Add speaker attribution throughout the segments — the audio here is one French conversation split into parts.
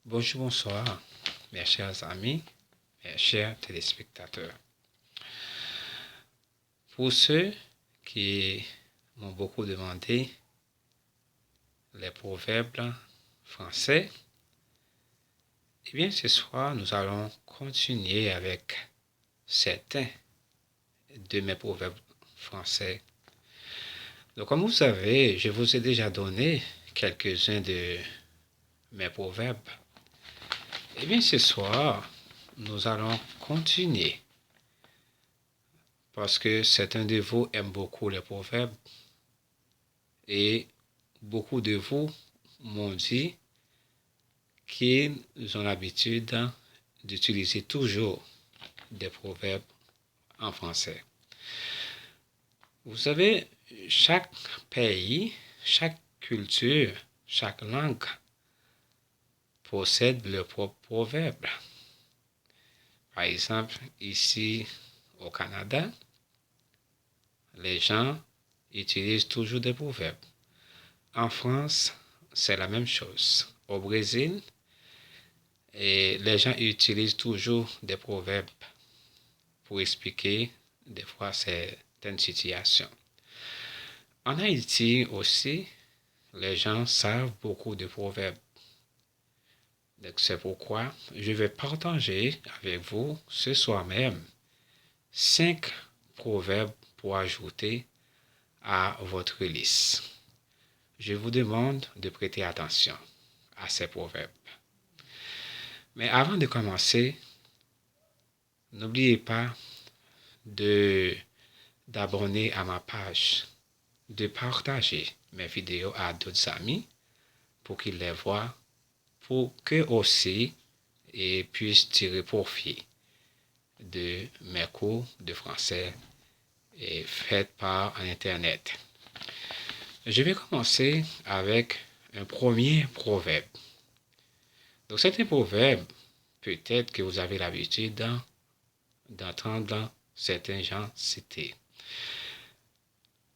Speaker 1: Bonjour, bonsoir, mes chers amis, mes chers téléspectateurs. Pour ceux qui m'ont beaucoup demandé les proverbes français, eh bien, ce soir, nous allons continuer avec certains de mes proverbes français. Donc, comme vous savez, je vous ai déjà donné quelques-uns de mes proverbes. Eh bien, ce soir, nous allons continuer parce que certains de vous aiment beaucoup les proverbes et beaucoup de vous m'ont dit qu'ils ont l'habitude d'utiliser toujours des proverbes en français. Vous savez, chaque pays, chaque culture, chaque langue possède leur propre proverbe. Par exemple, ici au Canada, les gens utilisent toujours des proverbes. En France, c'est la même chose. Au Brésil, les gens utilisent toujours des proverbes pour expliquer des fois certaines situations. En Haïti aussi, les gens savent beaucoup de proverbes. Donc c'est pourquoi je vais partager avec vous ce soir même 5 proverbes pour ajouter à votre liste. Je vous demande de prêter attention à ces proverbes. Mais avant de commencer, n'oubliez pas d'abonner à ma page, de partager mes vidéos à d'autres amis pour qu'ils les voient, pour qu'eux aussi puissent tirer profit de mes cours de français faits par Internet. Je vais commencer avec un premier proverbe. Donc c'est un proverbe, peut-être que vous avez l'habitude d'entendre certains gens citer.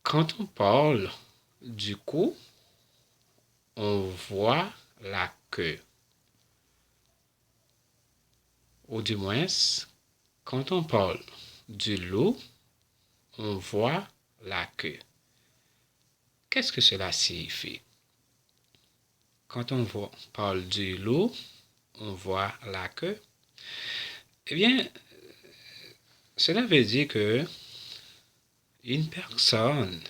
Speaker 1: Quand on parle du cou, on voit la queue. Ou du moins, quand on parle du loup, on voit la queue. Qu'est-ce que cela signifie? Quand on parle du loup, on voit la queue. Eh bien, cela veut dire que une personne,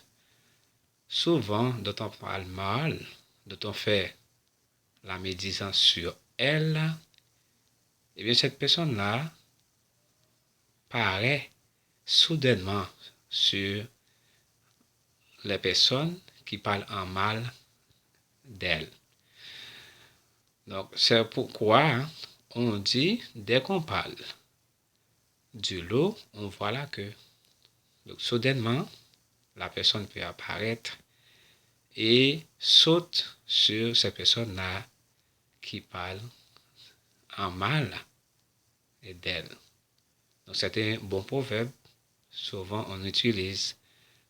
Speaker 1: souvent dont on parle mal, dont on fait la médisance sur elle, eh bien cette personne-là paraît soudainement sur les personnes qui parlent en mal d'elle. Donc c'est pourquoi on dit, dès qu'on parle du loup, on voit la queue. Donc soudainement, la personne peut apparaître et saute sur ces personnes-là qui parlent en mal d'elle. Donc c'est un bon proverbe, souvent on utilise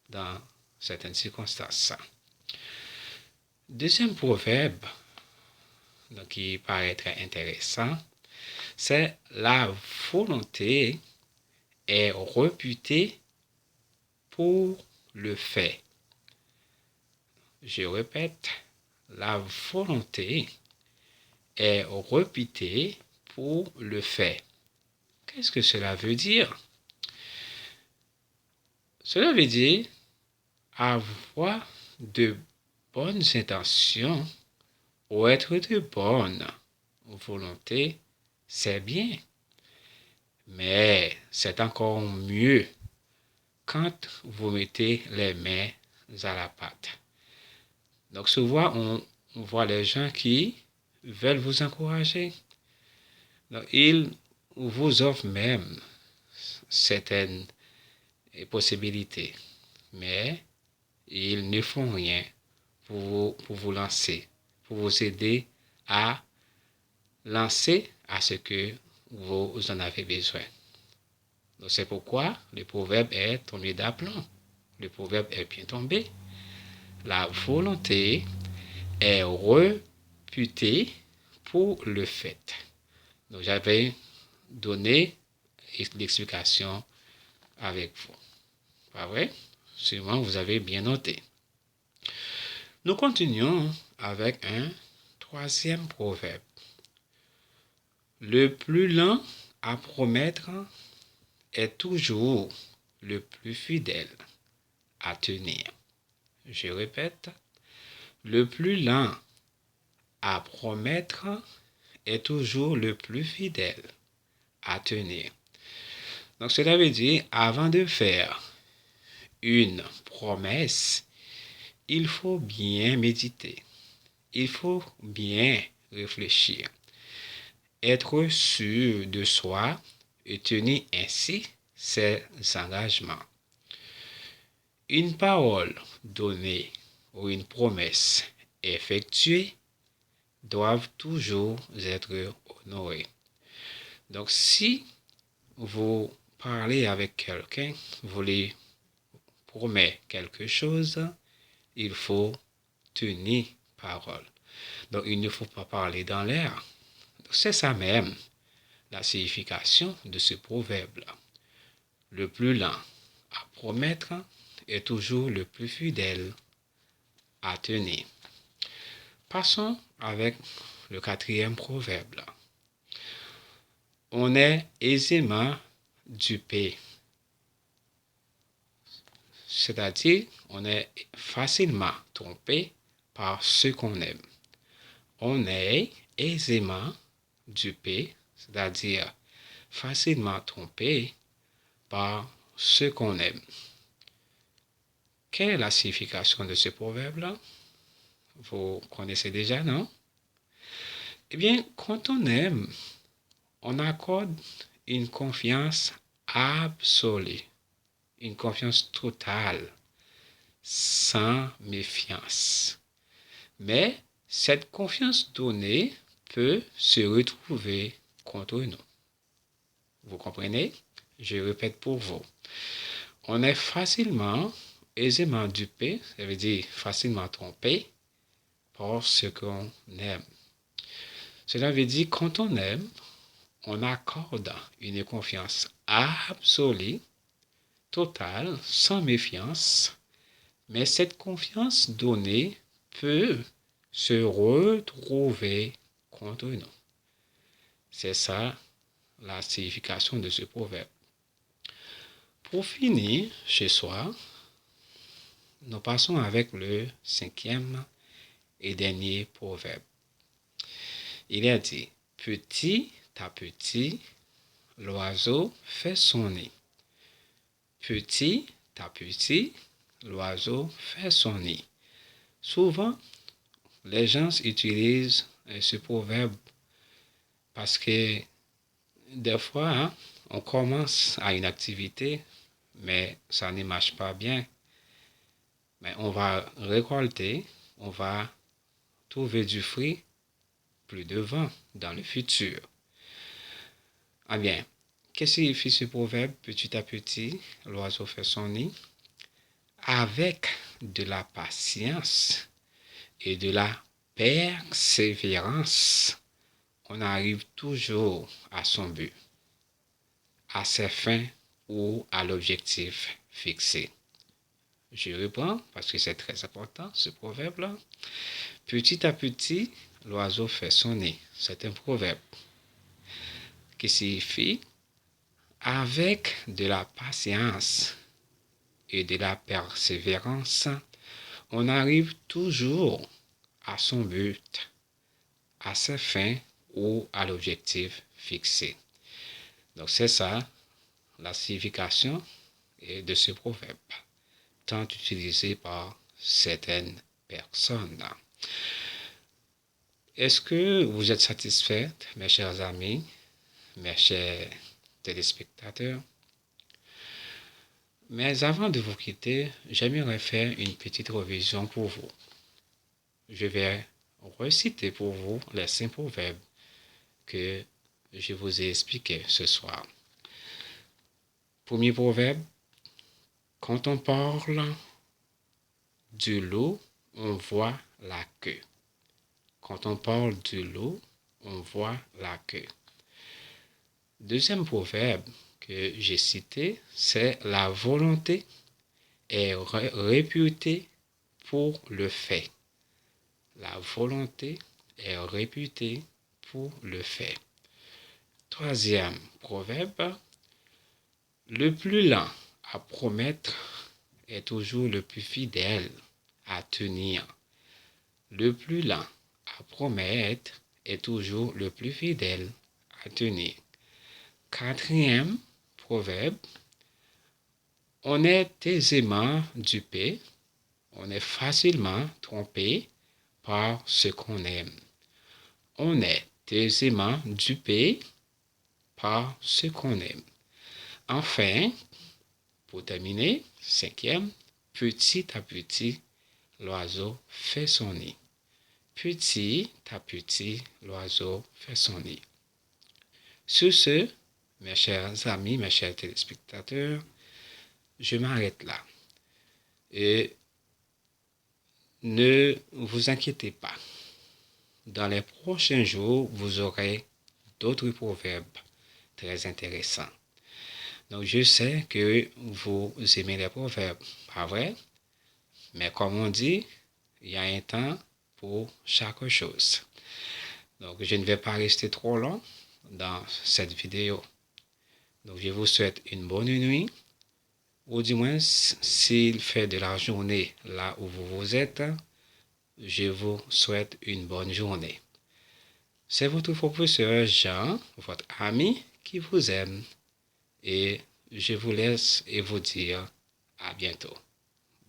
Speaker 1: dans certaines circonstances. Deuxième proverbe donc, qui paraît très intéressant, c'est la volonté est réputée pour le fait. Je répète, la volonté est réputée pour le fait. Qu'est-ce que cela veut dire? Cela veut dire avoir de bonnes intentions ou être de bonne volonté, c'est bien. Mais c'est encore mieux quand vous mettez les mains à la pâte. Donc souvent, on voit les gens qui veulent vous encourager. Donc, ils vous offrent même certaines possibilités, mais ils ne font rien pour vous lancer, pour vous aider à lancer à ce que vous en avez besoin. Donc c'est pourquoi le proverbe est tombé d'aplomb. Le proverbe est bien tombé. La volonté est réputée pour le fait. Donc, j'avais donné l'explication avec vous. Pas vrai? Sûrement, vous avez bien noté. Nous continuons avec un troisième proverbe. Le plus lent à promettre est toujours le plus fidèle à tenir. Je répète, le plus lent à promettre est toujours le plus fidèle à tenir. Donc cela veut dire, avant de faire une promesse, il faut bien méditer, il faut bien réfléchir, être sûr de soi et tenir ainsi ses engagements. Une parole donnée ou une promesse effectuée doivent toujours être honorées. Donc si vous parlez avec quelqu'un, vous lui promettez quelque chose, il faut tenir parole. Donc il ne faut pas parler dans l'air. C'est ça même la signification de ce proverbe-là. Le plus lent à promettre est toujours le plus fidèle à tenir. Passons avec le quatrième proverbe. On est aisément dupé. C'est-à-dire, on est facilement trompé par ce qu'on aime. On est aisément dupé, c'est-à-dire facilement trompé par ce qu'on aime. Quelle est la signification de ce proverbe-là? Vous connaissez déjà, non? Eh bien, quand on aime, on accorde une confiance absolue, une confiance totale, sans méfiance. Mais cette confiance donnée peut se retrouver contre nous. Vous comprenez? Je répète pour vous. On est aisément dupé, ça veut dire facilement trompé par ce qu'on aime. Cela veut dire quand on aime, on accorde une confiance absolue, totale, sans méfiance, mais cette confiance donnée peut se retrouver contre nous. C'est ça la signification de ce proverbe. Pour finir chez soi, nous passons avec le cinquième et dernier proverbe. Il est dit, petit à petit, l'oiseau fait son nid. Petit à petit, l'oiseau fait son nid. Souvent, les gens utilisent ce proverbe parce que des fois, on commence à une activité, mais ça ne marche pas bien. Mais on va récolter, on va trouver du fruit plus devant, dans le futur. Ah bien, qu'est-ce que signifie ce proverbe? Petit à petit, l'oiseau fait son nid. Avec de la patience et de la persévérance, on arrive toujours à son but, à ses fins ou à l'objectif fixé. Je reprends parce que c'est très important ce proverbe-là. Petit à petit, l'oiseau fait son nid. C'est un proverbe qui signifie avec de la patience et de la persévérance, on arrive toujours à son but, à ses fins ou à l'objectif fixé. Donc c'est ça la signification de ce proverbe, tant utilisé par certaines personnes. Est-ce que vous êtes satisfaits, mes chers amis, mes chers téléspectateurs? Mais avant de vous quitter, j'aimerais faire une petite révision pour vous. Je vais reciter pour vous les 5 proverbes que je vous ai expliqués ce soir. Premier proverbe, quand on parle de l'eau, on voit la queue. Quand on parle de l'eau, on voit la queue. Deuxième proverbe que j'ai cité, c'est la volonté est réputée pour le fait. La volonté est réputée pour le fait. Troisième proverbe, le plus lent à promettre est toujours le plus fidèle à tenir. Le plus lent à promettre est toujours le plus fidèle à tenir. Quatrième proverbe, on est aisément dupé, on est facilement trompé par ce qu'on aime. On est aisément dupé par ce qu'on aime. Enfin, pour terminer, cinquième, petit à petit, l'oiseau fait son nid. Petit à petit, l'oiseau fait son nid. Sur ce, mes chers amis, mes chers téléspectateurs, je m'arrête là. Et ne vous inquiétez pas. Dans les prochains jours, vous aurez d'autres proverbes très intéressants. Donc, je sais que vous aimez les proverbes, pas vrai? Mais comme on dit, il y a un temps pour chaque chose. Donc, je ne vais pas rester trop long dans cette vidéo. Donc, je vous souhaite une bonne nuit, ou du moins, s'il fait de la journée là où vous êtes, je vous souhaite une bonne journée. C'est votre professeur Jean, votre ami qui vous aime. Et je vous laisse et vous dire à bientôt.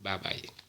Speaker 1: Bye bye.